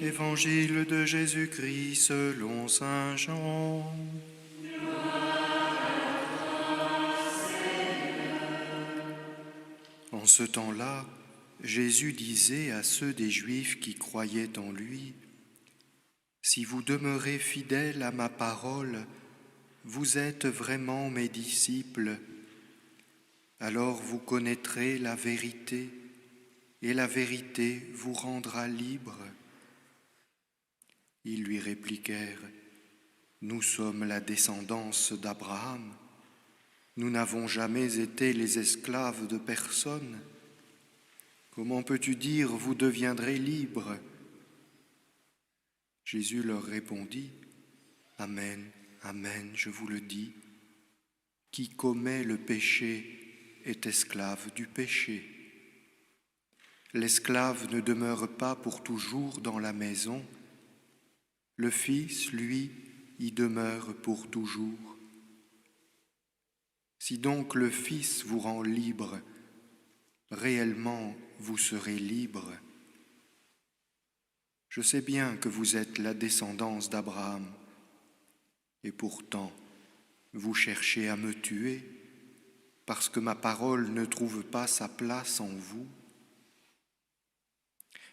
Évangile de Jésus-Christ selon saint Jean. En ce temps-là, Jésus disait à ceux des Juifs qui croyaient en lui, « Si vous demeurez fidèles à ma parole, vous êtes vraiment mes disciples. Alors vous connaîtrez la vérité, et la vérité vous rendra libres. » Ils lui répliquèrent, « Nous sommes la descendance d'Abraham. Nous n'avons jamais été les esclaves de personne. Comment peux-tu dire, vous deviendrez libres ?» Jésus leur répondit, « Amen, amen, je vous le dis, qui commet le péché est esclave du péché. L'esclave ne demeure pas pour toujours dans la maison, le Fils, lui, y demeure pour toujours. Si donc le Fils vous rend libre, réellement vous serez libre. Je sais bien que vous êtes la descendance d'Abraham, et pourtant vous cherchez à me tuer, parce que ma parole ne trouve pas sa place en vous.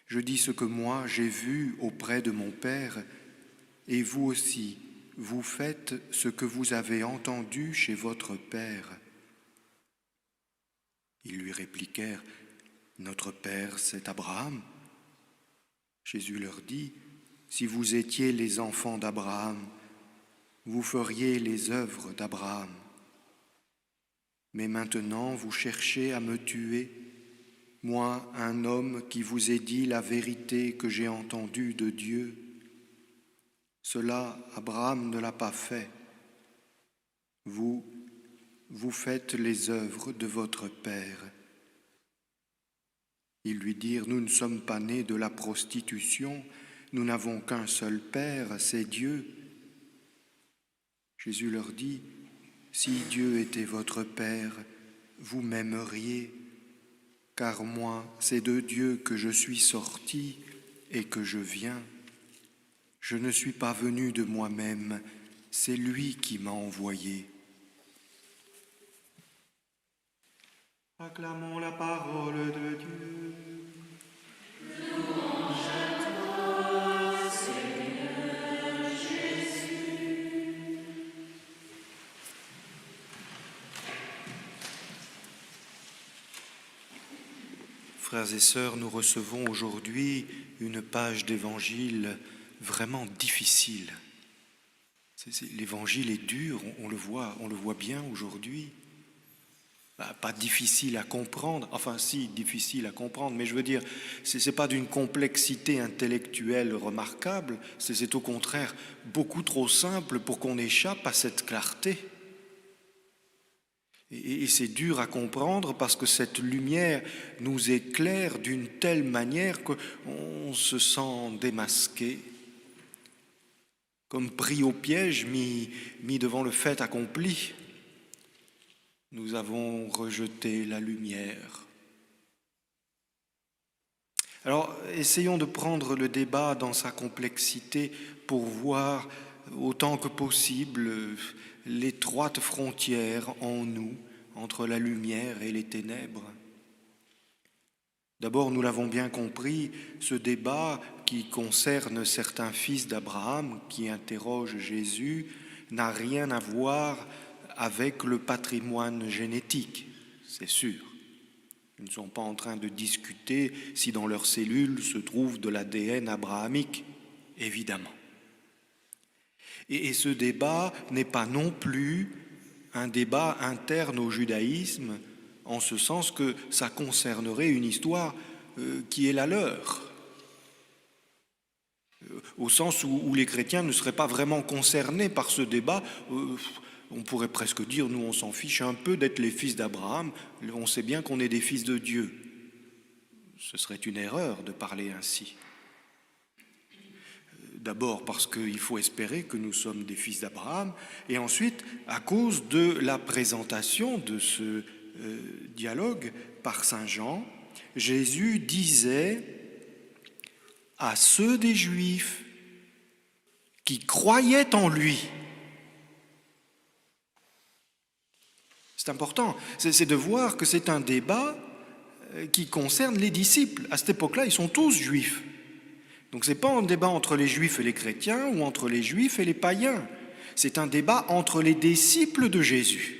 Je dis ce que moi j'ai vu auprès de mon Père, et vous aussi, vous faites ce que vous avez entendu chez votre Père. » Ils lui répliquèrent, « Notre Père, c'est Abraham. » Jésus leur dit, « Si vous étiez les enfants d'Abraham, vous feriez les œuvres d'Abraham. Mais maintenant, vous cherchez à me tuer, moi, un homme qui vous ai dit la vérité que j'ai entendue de Dieu. Cela, Abraham ne l'a pas fait. Vous faites les œuvres de votre Père. » Ils lui dirent, « Nous ne sommes pas nés de la prostitution, nous n'avons qu'un seul Père, c'est Dieu. » Jésus leur dit, « Si Dieu était votre Père, vous m'aimeriez, car moi, c'est de Dieu que je suis sorti et que je viens. Je ne suis pas venu de moi-même, c'est lui qui m'a envoyé. » Acclamons la parole de Dieu. Louange à toi, Seigneur Jésus. Frères et sœurs, nous recevons aujourd'hui une page d'évangile vraiment difficile. L'évangile est dur, on le voit bien aujourd'hui. Pas difficile à comprendre, enfin si, difficile à comprendre, mais je veux dire, c'est pas d'une complexité intellectuelle remarquable, c'est au contraire beaucoup trop simple pour qu'on échappe à cette clarté. Et c'est dur à comprendre parce que cette lumière nous éclaire d'une telle manière qu'on se sent démasqué, comme pris au piège, mis devant le fait accompli. Nous avons rejeté la lumière. Alors, essayons de prendre le débat dans sa complexité pour voir autant que possible l'étroite frontière en nous entre la lumière et les ténèbres. D'abord, nous l'avons bien compris, ce débat qui concerne certains fils d'Abraham qui interrogent Jésus n'a rien à voir avec le patrimoine génétique, c'est sûr. Ils ne sont pas en train de discuter si dans leurs cellules se trouve de l'ADN abrahamique, évidemment. Et ce débat n'est pas non plus un débat interne au judaïsme, en ce sens que ça concernerait une histoire qui est la leur, au sens où les chrétiens ne seraient pas vraiment concernés par ce débat. On pourrait presque dire, nous on s'en fiche un peu d'être les fils d'Abraham, on sait bien qu'on est des fils de Dieu. Ce serait une erreur de parler ainsi. D'abord parce qu'il faut espérer que nous sommes des fils d'Abraham, et ensuite à cause de la présentation de ce dialogue par saint Jean, Jésus disait à ceux des Juifs qui croyaient en lui. C'est important, c'est de voir que c'est un débat qui concerne les disciples. À cette époque-là, ils sont tous juifs. Donc ce n'est pas un débat entre les juifs et les chrétiens ou entre les juifs et les païens. C'est un débat entre les disciples de Jésus.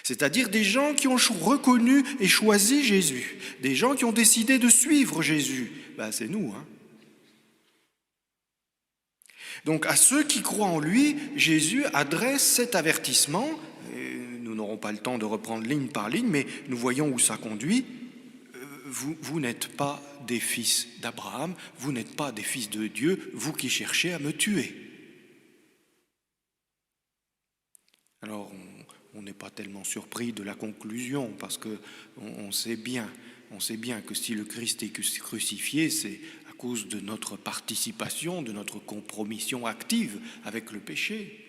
C'est-à-dire des gens qui ont reconnu et choisi Jésus, des gens qui ont décidé de suivre Jésus. C'est nous, hein. Donc à ceux qui croient en lui, Jésus adresse cet avertissement. Nous n'aurons pas le temps de reprendre ligne par ligne, mais nous voyons où ça conduit. Vous n'êtes pas des fils d'Abraham, vous n'êtes pas des fils de Dieu, vous qui cherchez à me tuer. Alors, on n'est pas tellement surpris de la conclusion, parce qu'on sait bien que si le Christ est crucifié, c'est à cause de notre participation, de notre compromission active avec le péché.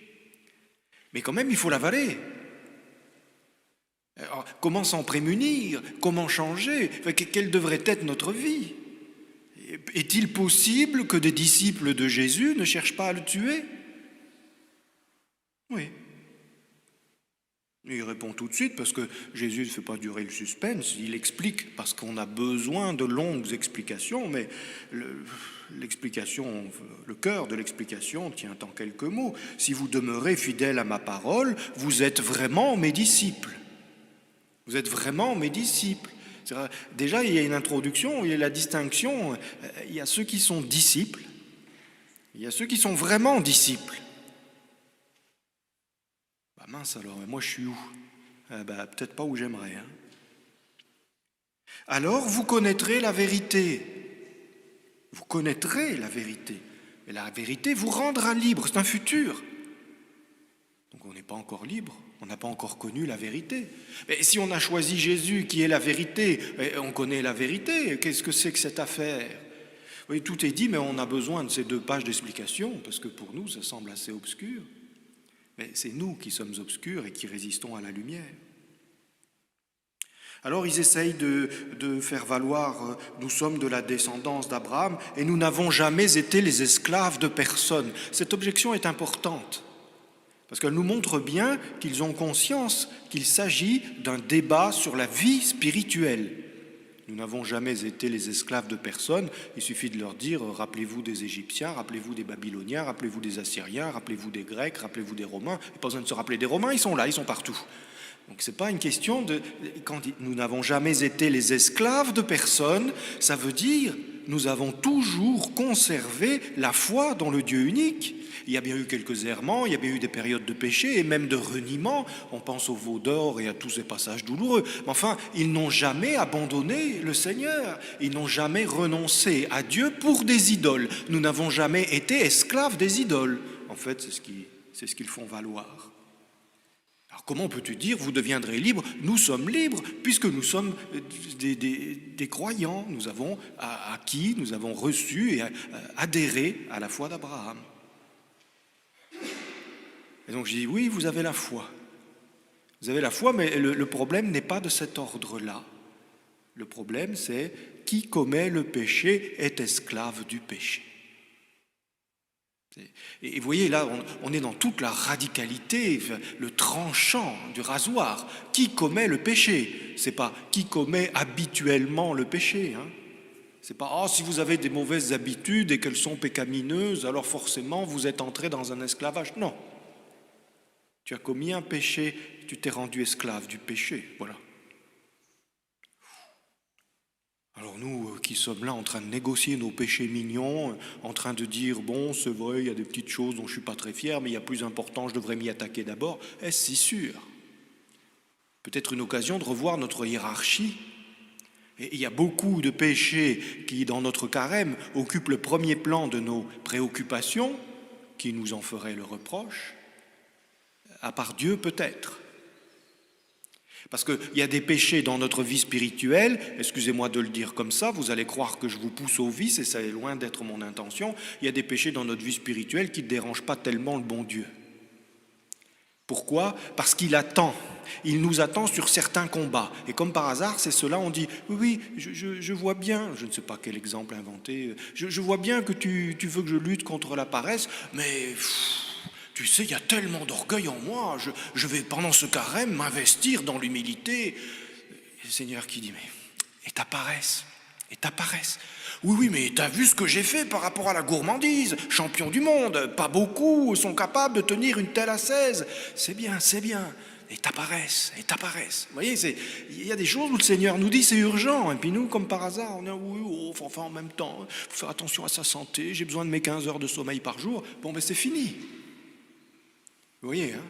Mais quand même, il faut l'avaler. Alors, comment s'en prémunir? Comment changer? Quelle devrait être notre vie? Est-il possible que des disciples de Jésus ne cherchent pas à le tuer? Oui. Il répond tout de suite parce que Jésus ne fait pas durer le suspense, il explique parce qu'on a besoin de longues explications, mais l'explication, le cœur de l'explication tient en quelques mots. Si vous demeurez fidèles à ma parole, vous êtes vraiment mes disciples. Vous êtes vraiment mes disciples. Déjà, il y a une introduction, il y a la distinction. Il y a ceux qui sont disciples, il y a ceux qui sont vraiment disciples. Mince alors, moi je suis où? Peut-être pas où j'aimerais. Hein. Alors vous connaîtrez la vérité. Vous connaîtrez la vérité. Et la vérité vous rendra libre, c'est un futur. Donc on n'est pas encore libre, on n'a pas encore connu la vérité. Mais si on a choisi Jésus qui est la vérité, on connaît la vérité, qu'est-ce que c'est que cette affaire? Oui, tout est dit, mais on a besoin de ces 2 pages d'explication, parce que pour nous ça semble assez obscur. Mais c'est nous qui sommes obscurs et qui résistons à la lumière. Alors ils essayent de faire valoir, nous sommes de la descendance d'Abraham et nous n'avons jamais été les esclaves de personne. Cette objection est importante, parce qu'elle nous montre bien qu'ils ont conscience qu'il s'agit d'un débat sur la vie spirituelle. Nous n'avons jamais été les esclaves de personne, il suffit de leur dire, rappelez-vous des Égyptiens, rappelez-vous des Babyloniens, rappelez-vous des Assyriens, rappelez-vous des Grecs, rappelez-vous des Romains. Il n'y a pas besoin de se rappeler des Romains, ils sont là, ils sont partout. Donc ce n'est pas une question de... Quand nous n'avons jamais été les esclaves de personne, ça veut dire nous avons toujours conservé la foi dans le Dieu unique. Il y a bien eu quelques errements, il y a bien eu des périodes de péché et même de reniement. On pense au veau d'or et à tous ces passages douloureux. Mais enfin, ils n'ont jamais abandonné le Seigneur. Ils n'ont jamais renoncé à Dieu pour des idoles. Nous n'avons jamais été esclaves des idoles. En fait, c'est ce qu'ils font valoir. Alors comment peux-tu dire, vous deviendrez libres? Nous sommes libres puisque nous sommes des croyants. Nous avons acquis, nous avons reçu et adhéré à la foi d'Abraham. Et donc je dis, oui, vous avez la foi. Vous avez la foi, mais le problème n'est pas de cet ordre-là. Le problème, c'est qui commet le péché est esclave du péché. Et vous voyez, là, on est dans toute la radicalité, le tranchant du rasoir. Qui commet le péché? C'est pas qui commet habituellement le péché. Hein. C'est pas si vous avez des mauvaises habitudes et qu'elles sont pécamineuses, alors forcément vous êtes entré dans un esclavage. Non. Tu as commis un péché, tu t'es rendu esclave du péché. Voilà. Alors nous qui sommes là en train de négocier nos péchés mignons, en train de dire, bon, c'est vrai, il y a des petites choses dont je ne suis pas très fier, mais il y a plus important, je devrais m'y attaquer d'abord. Est-ce si sûr? Peut-être une occasion de revoir notre hiérarchie. Et il y a beaucoup de péchés qui, dans notre carême, occupent le premier plan de nos préoccupations, qui nous en feraient le reproche. À part Dieu, peut-être. Parce qu'il y a des péchés dans notre vie spirituelle, excusez-moi de le dire comme ça, vous allez croire que je vous pousse au vice, et ça est loin d'être mon intention, il y a des péchés dans notre vie spirituelle qui ne dérangent pas tellement le bon Dieu. Pourquoi? Parce qu'il attend. Il nous attend sur certains combats. Et comme par hasard, c'est cela, on dit, oui, je vois bien, je ne sais pas quel exemple inventer, je vois bien que tu veux que je lutte contre la paresse, mais tu sais, il y a tellement d'orgueil en moi, je vais pendant ce carême m'investir dans l'humilité. Et le Seigneur qui dit, mais, et ta paresse? Et ta paresse? Oui, mais t'as vu ce que j'ai fait par rapport à la gourmandise? Champion du monde, pas beaucoup sont capables de tenir une telle ascèse. C'est bien. Et ta paresse. Vous voyez, il y a des choses où le Seigneur nous dit c'est urgent. Et puis nous, comme par hasard, on est enfin en même temps, il faut faire attention à sa santé, j'ai besoin de mes 15 heures de sommeil par jour. Bon, ben c'est fini. Vous voyez, hein?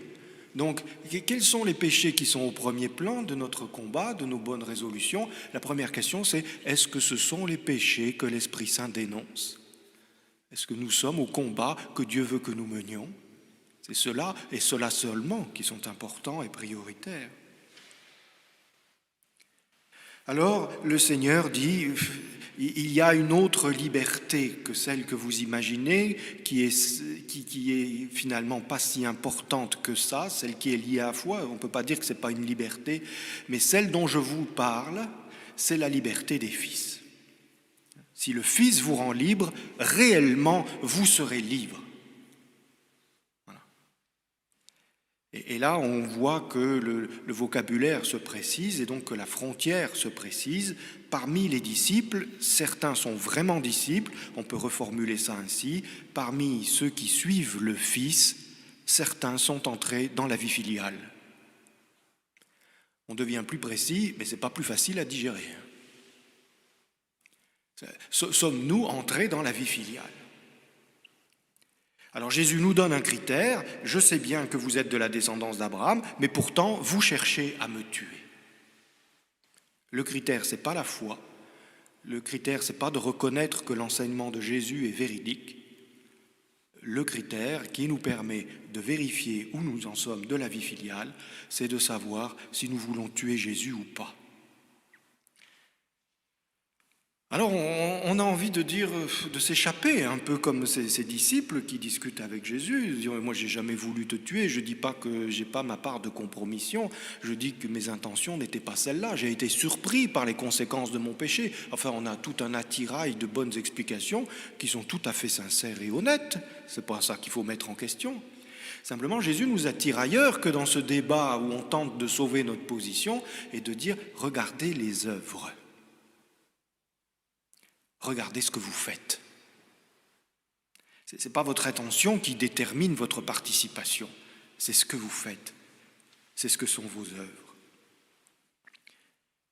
Donc, quels sont les péchés qui sont au premier plan de notre combat, de nos bonnes résolutions? La première question, c'est est-ce que ce sont les péchés que l'Esprit Saint dénonce? Est-ce que nous sommes au combat que Dieu veut que nous menions? C'est cela, et cela seulement, qui sont importants et prioritaires. Alors, le Seigneur dit, il y a une autre liberté que celle que vous imaginez, qui est finalement pas si importante que ça, celle qui est liée à la foi. On ne peut pas dire que ce n'est pas une liberté, mais celle dont je vous parle, c'est la liberté des fils. Si le Fils vous rend libre, réellement, vous serez libre. Et là, on voit que le vocabulaire se précise et donc que la frontière se précise. Parmi les disciples, certains sont vraiment disciples, on peut reformuler ça ainsi. Parmi ceux qui suivent le Fils, certains sont entrés dans la vie filiale. On devient plus précis, mais ce n'est pas plus facile à digérer. Sommes-nous entrés dans la vie filiale? Alors Jésus nous donne un critère, je sais bien que vous êtes de la descendance d'Abraham, mais pourtant vous cherchez à me tuer. Le critère, ce n'est pas la foi, le critère, ce n'est pas de reconnaître que l'enseignement de Jésus est véridique. Le critère qui nous permet de vérifier où nous en sommes de la vie filiale, c'est de savoir si nous voulons tuer Jésus ou pas. Alors on a envie de dire, de s'échapper, un peu comme ces disciples qui discutent avec Jésus. Moi, j'ai jamais voulu te tuer, je ne dis pas que j'ai pas ma part de compromission, je dis que mes intentions n'étaient pas celles-là. J'ai été surpris par les conséquences de mon péché. Enfin, on a tout un attirail de bonnes explications qui sont tout à fait sincères et honnêtes. C'est pas ça qu'il faut mettre en question. Simplement, Jésus nous attire ailleurs que dans ce débat où on tente de sauver notre position et de dire « regardez les œuvres ». Regardez ce que vous faites. Ce n'est pas votre intention qui détermine votre participation, c'est ce que vous faites, c'est ce que sont vos œuvres.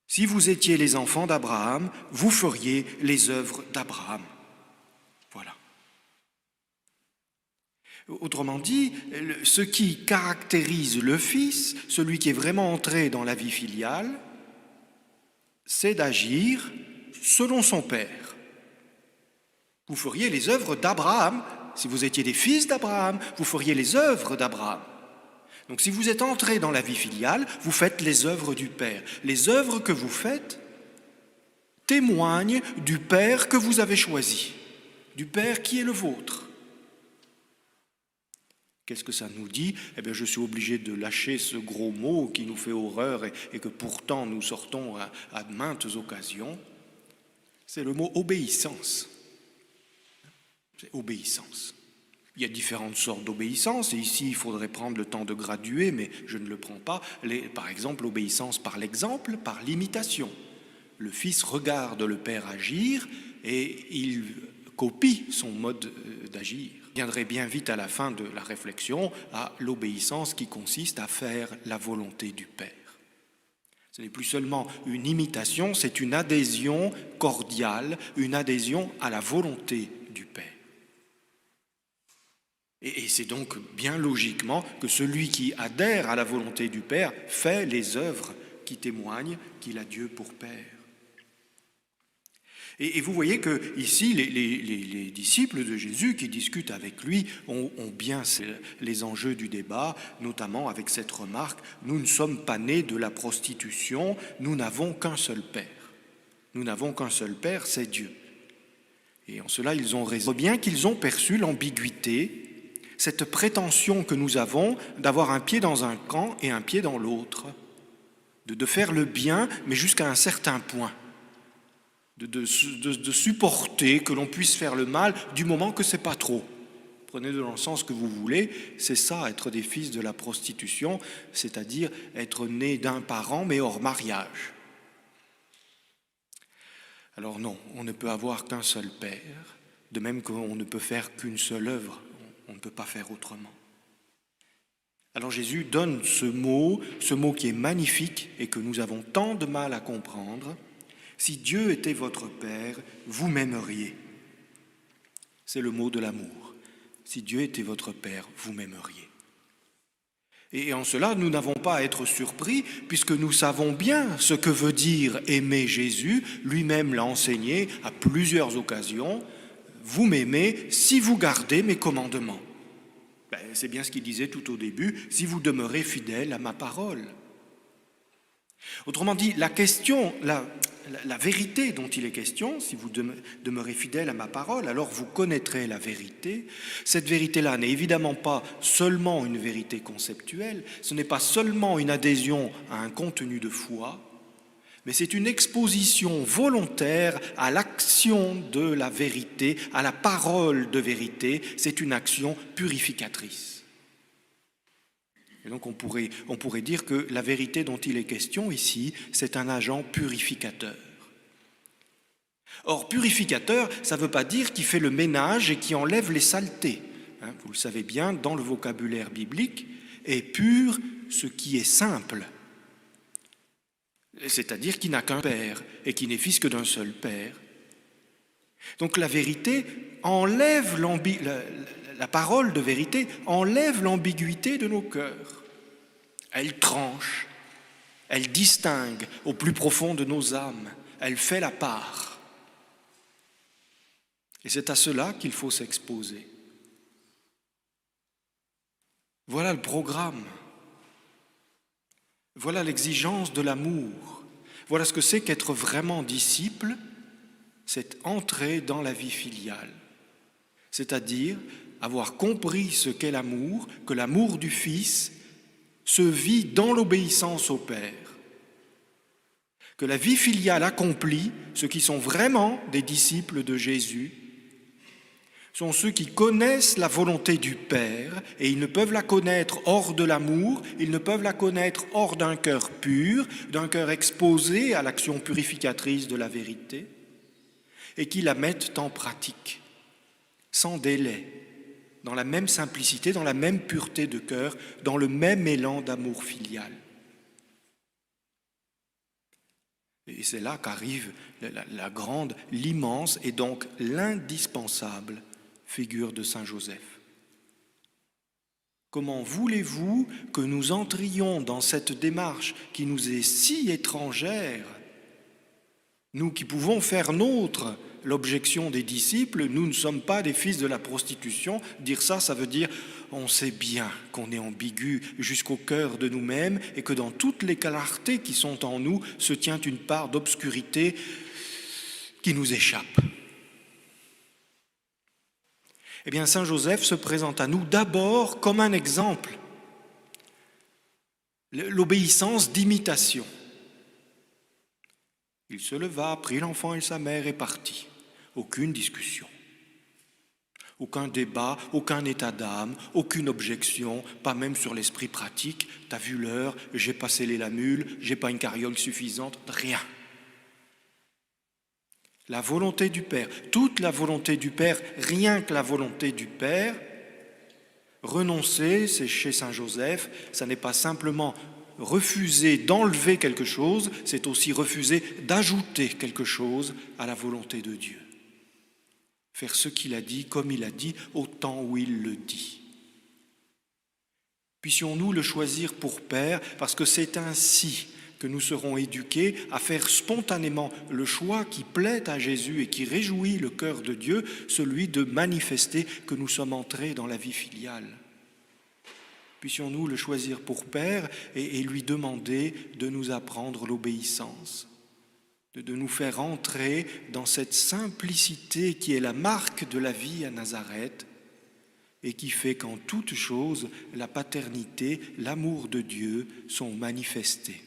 Si vous étiez les enfants d'Abraham, vous feriez les œuvres d'Abraham. Voilà. Autrement dit, ce qui caractérise le Fils, celui qui est vraiment entré dans la vie filiale, c'est d'agir selon son Père. Vous feriez les œuvres d'Abraham. Si vous étiez des fils d'Abraham, vous feriez les œuvres d'Abraham. Donc si vous êtes entrés dans la vie filiale, vous faites les œuvres du Père. Les œuvres que vous faites témoignent du Père que vous avez choisi, du Père qui est le vôtre. Qu'est-ce que ça nous dit? Eh bien, je suis obligé de lâcher ce gros mot qui nous fait horreur et que pourtant nous sortons à maintes occasions. C'est le mot obéissance. C'est obéissance. Il y a différentes sortes d'obéissance, et ici il faudrait prendre le temps de graduer, mais je ne le prends pas. Par exemple, l'obéissance par l'exemple, par l'imitation. Le Fils regarde le Père agir et il copie son mode d'agir. Il viendrait bien vite à la fin de la réflexion à l'obéissance qui consiste à faire la volonté du Père. Ce n'est plus seulement une imitation, c'est une adhésion cordiale, une adhésion à la volonté du Père. Et c'est donc bien logiquement que celui qui adhère à la volonté du Père fait les œuvres qui témoignent qu'il a Dieu pour Père. Et vous voyez que ici, les disciples de Jésus qui discutent avec lui ont bien les enjeux du débat, notamment avec cette remarque « Nous ne sommes pas nés de la prostitution, nous n'avons qu'un seul Père. Nous n'avons qu'un seul Père, c'est Dieu. » Et en cela, ils ont raison. Bien qu'ils ont perçu l'ambiguïté cette prétention que nous avons d'avoir un pied dans un camp et un pied dans l'autre, de faire le bien, mais jusqu'à un certain point, de supporter que l'on puisse faire le mal du moment que ce n'est pas trop. Prenez dans le sens que vous voulez, c'est ça, être des fils de la prostitution, c'est-à-dire être né d'un parent mais hors mariage. Alors non, on ne peut avoir qu'un seul Père, de même qu'on ne peut faire qu'une seule œuvre, on ne peut pas faire autrement. Alors Jésus donne ce mot qui est magnifique et que nous avons tant de mal à comprendre. Si Dieu était votre Père, vous m'aimeriez. C'est le mot de l'amour. Si Dieu était votre Père, vous m'aimeriez. Et en cela, nous n'avons pas à être surpris, puisque nous savons bien ce que veut dire aimer Jésus. Lui-même l'a enseigné à plusieurs occasions. Vous m'aimez si vous gardez mes commandements. C'est bien ce qu'il disait tout au début, si vous demeurez fidèles à ma parole. Autrement dit, la question, la vérité dont il est question, si vous demeurez fidèles à ma parole, alors vous connaîtrez la vérité. Cette vérité-là n'est évidemment pas seulement une vérité conceptuelle, ce n'est pas seulement une adhésion à un contenu de foi, mais c'est une exposition volontaire à l'action de la vérité, à la parole de vérité, c'est une action purificatrice. Et donc on pourrait dire que la vérité dont il est question ici, c'est un agent purificateur. Or, purificateur, ça ne veut pas dire qu'il fait le ménage et qui enlève les saletés. Vous le savez bien, dans le vocabulaire biblique, est pur ce qui est simple. C'est-à-dire qui n'a qu'un père et qui n'est fils que d'un seul père. Donc la vérité enlève la parole de vérité enlève l'ambiguïté de nos cœurs. Elle tranche, elle distingue au plus profond de nos âmes, elle fait la part. Et c'est à cela qu'il faut s'exposer. Voilà le programme. Voilà l'exigence de l'amour. Voilà ce que c'est qu'être vraiment disciple, c'est entrer dans la vie filiale. C'est-à-dire avoir compris ce qu'est l'amour, que l'amour du Fils se vit dans l'obéissance au Père. Que la vie filiale accomplit, ceux qui sont vraiment des disciples de Jésus, sont ceux qui connaissent la volonté du Père et ils ne peuvent la connaître hors de l'amour, ils ne peuvent la connaître hors d'un cœur pur, d'un cœur exposé à l'action purificatrice de la vérité et qui la mettent en pratique, sans délai, dans la même simplicité, dans la même pureté de cœur, dans le même élan d'amour filial. Et c'est là qu'arrive la grande, l'immense et donc l'indispensable figure de Saint Joseph. Comment voulez-vous que nous entrions dans cette démarche qui nous est si étrangère, nous qui pouvons faire nôtre l'objection des disciples, nous ne sommes pas des fils de la prostitution. Dire ça, ça veut dire on sait bien qu'on est ambigu jusqu'au cœur de nous-mêmes et que dans toutes les clartés qui sont en nous se tient une part d'obscurité qui nous échappe. Eh bien, Saint Joseph se présente à nous d'abord comme un exemple, l'obéissance d'imitation. Il se leva, prit l'enfant et sa mère et partit. Aucune discussion, aucun débat, aucun état d'âme, aucune objection, pas même sur l'esprit pratique. T'as vu l'heure, j'ai pas scellé la mule, j'ai pas une carriole suffisante, rien. La volonté du Père, toute la volonté du Père, rien que la volonté du Père. Renoncer, c'est chez Saint Joseph, ça n'est pas simplement refuser d'enlever quelque chose, c'est aussi refuser d'ajouter quelque chose à la volonté de Dieu. Faire ce qu'il a dit, comme il a dit, au temps où il le dit. Puissions-nous le choisir pour Père, parce que c'est ainsi que nous serons éduqués à faire spontanément le choix qui plaît à Jésus et qui réjouit le cœur de Dieu, celui de manifester que nous sommes entrés dans la vie filiale. Puissions-nous le choisir pour Père et lui demander de nous apprendre l'obéissance, de nous faire entrer dans cette simplicité qui est la marque de la vie à Nazareth, et qui fait qu'en toute chose, la paternité, l'amour de Dieu sont manifestés.